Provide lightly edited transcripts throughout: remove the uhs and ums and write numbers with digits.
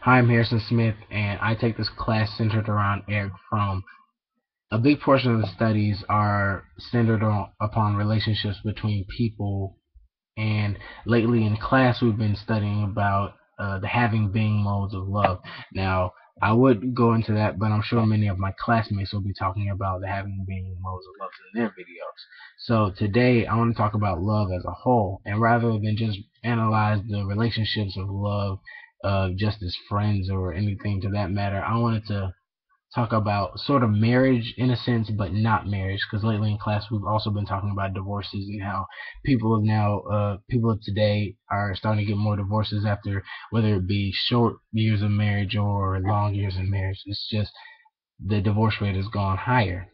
Hi, I'm Harrison Smith, and I take this class centered around Eric Fromm. A big portion of the studies are centered upon relationships between people, and lately in class we've been studying about the having being modes of love. Now, I would go into that, but I'm sure many of my classmates will be talking about the having being modes of love in their videos. So today I want to talk about love as a whole, and rather than just analyze the relationships of love just as friends or anything to that matter, I wanted to talk about sort of marriage in a sense, but not marriage, because lately in class we've also been talking about divorces and how people of today are starting to get more divorces after whether it be short years of marriage or long years of marriage. It's just the divorce rate has gone higher.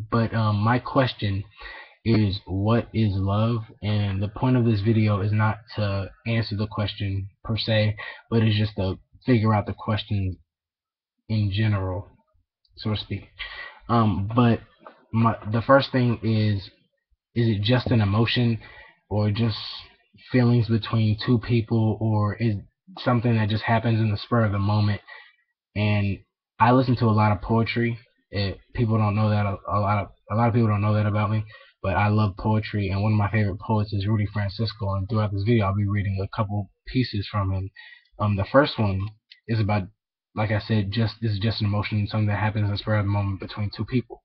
But my question is, what is love? And the point of this video is not to answer the question per se, but it's just to figure out the question in general, so to speak. But the first thing is it just an emotion, or just feelings between two people, or is something that just happens in the spur of the moment? And I listen to a lot of poetry. People don't know that a lot of people don't know that about me, but I love poetry, and one of my favorite poets is Rudy Francisco. And throughout this video, I'll be reading a couple pieces from him. The first one is about, like I said, just this is just an emotion, something that happens in the spur of the moment between two people.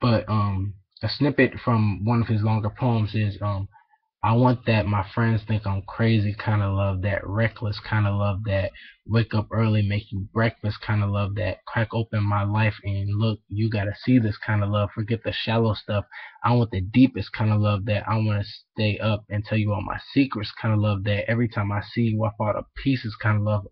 But a snippet from one of his longer poems is I want that my friends think I'm crazy kind of love, that reckless kind of love, that wake up early, make you breakfast kind of love, that crack open my life and look, you gotta see this kind of love, forget the shallow stuff. I want the deepest kind of love, that I want to stay up and tell you all my secrets kind of love, that every time I see you I fall to pieces kind of love.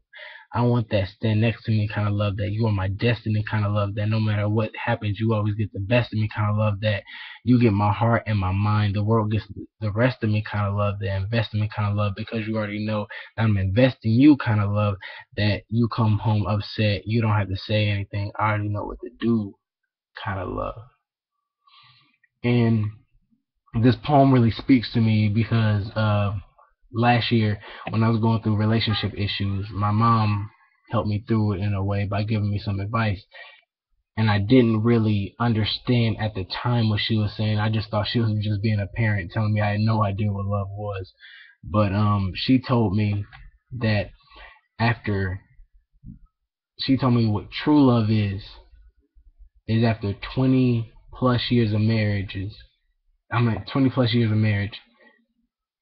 I want that stand next to me kind of love, that you are my destiny kind of love, that no matter what happens, you always get the best of me kind of love, that you get my heart and my mind, the world gets the rest of me kind of love, that invest in me kind of love, because you already know that I'm investing you kind of love, that you come home upset, you don't have to say anything, I already know what to do kind of love. And this poem really speaks to me because last year when I was going through relationship issues, my mom helped me through it in a way by giving me some advice. And I didn't really understand at the time what she was saying. I just thought she was just being a parent telling me I had no idea what love was. But she told me that after she told me what true love is after 20 plus years of marriages. I'm at 20 plus years of marriage.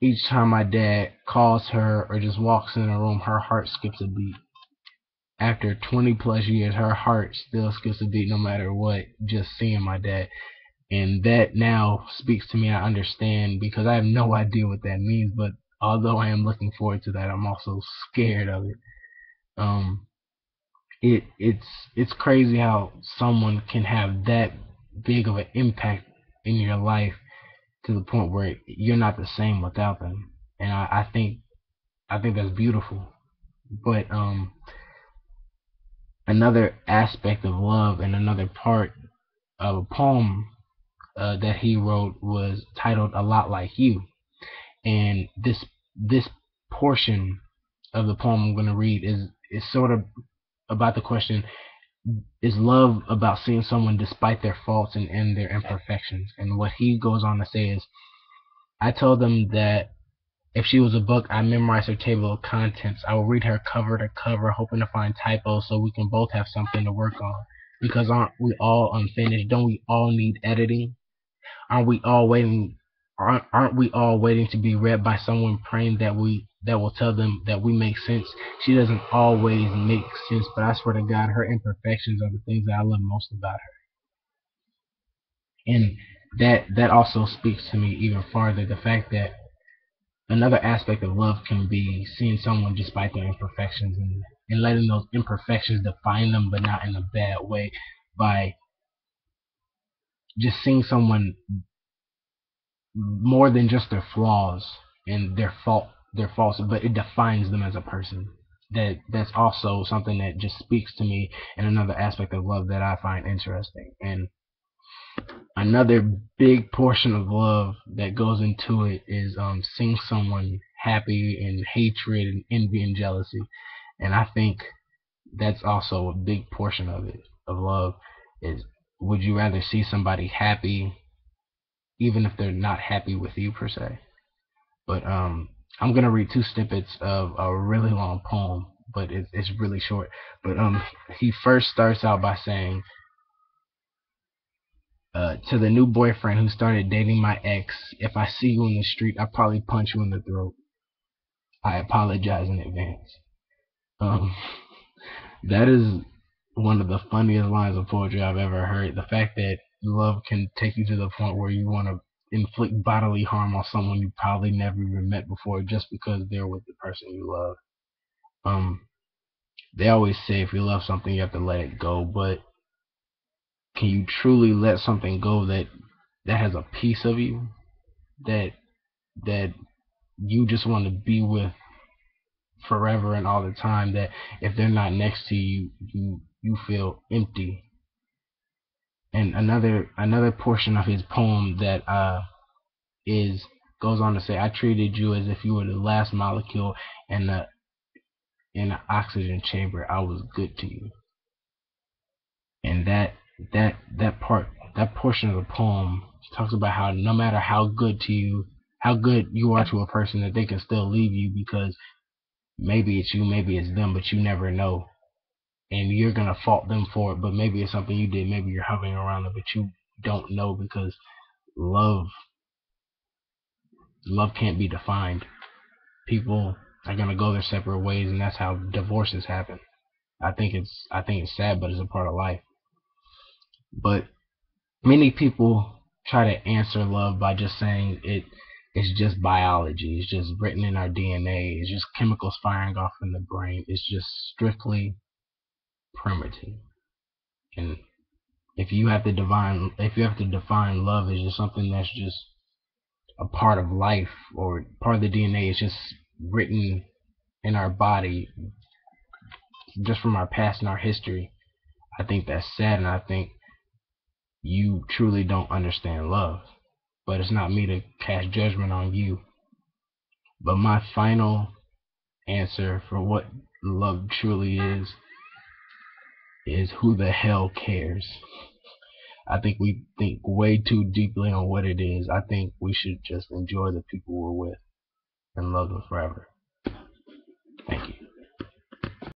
Each time my dad calls her or just walks in a room, her heart skips a beat. After 20 plus years, her heart still skips a beat no matter what, just seeing my dad. And that now speaks to me. I understand, because I have no idea what that means, but although I am looking forward to that, I'm also scared of it. Um, it's crazy how someone can have that big of an impact in your life to the point where you're not the same without them. And I think that's beautiful. But another aspect of love and another part of a poem that he wrote was titled "A Lot Like You," and this portion of the poem I'm going to read is sort of about the question: is love about seeing someone despite their faults and their imperfections? And what he goes on to say is, I told them that if she was a book, I memorized her table of contents. I will read her cover to cover, hoping to find typos so we can both have something to work on. Because aren't we all unfinished? Don't we all need editing? Aren't we all waiting? Aren't we all waiting to be read by someone, praying that will tell them that we make sense? She doesn't always make sense, but I swear to God, her imperfections are the things that I love most about her. And that also speaks to me even farther. The fact that another aspect of love can be seeing someone despite their imperfections, and letting those imperfections define them, but not in a bad way, by just seeing someone more than just their flaws and their faults, but it defines them as a person. That's also something that just speaks to me, and another aspect of love that I find interesting. And another big portion of love that goes into it is seeing someone happy, and hatred and envy and jealousy. And I think that's also a big portion of it, of love, is would you rather see somebody happy even if they're not happy with you per se? But I'm gonna read two snippets of a really long poem, but it's really short. But he first starts out by saying, to the new boyfriend who started dating my ex, if I see you in the street, I probably punch you in the throat. I apologize in advance. Um, that is one of the funniest lines of poetry I've ever heard. The fact that love can take you to the point where you want to inflict bodily harm on someone you probably never even met before just because they're with the person you love. Um, they always say if you love something, you have to let it go, but can you truly let something go that has a piece of you that that you just want to be with forever and all the time, that if they're not next to you, you feel empty? And another portion of his poem that is goes on to say, I treated you as if you were the last molecule in the oxygen chamber. I was good to you. And that part, that portion of the poem talks about how no matter how good you are to a person, that they can still leave you because maybe it's you, maybe it's them, but you never know. And you're gonna fault them for it, but maybe it's something you did, maybe you're hovering around them, but you don't know, because love love can't be defined. People are gonna go their separate ways, and that's how divorces happen. I think it's sad, but it's a part of life. But many people try to answer love by just saying it's just biology, it's just written in our DNA, it's just chemicals firing off in the brain, it's just strictly primitive. And if you have to define love as just something that's just a part of life or part of the DNA, it's just written in our body just from our past and our history, I think that's sad, and I think you truly don't understand love. But it's not me to cast judgment on you. But my final answer for what love truly is who the hell cares? I think we think way too deeply on what it is. I think we should just enjoy the people we're with and love them forever.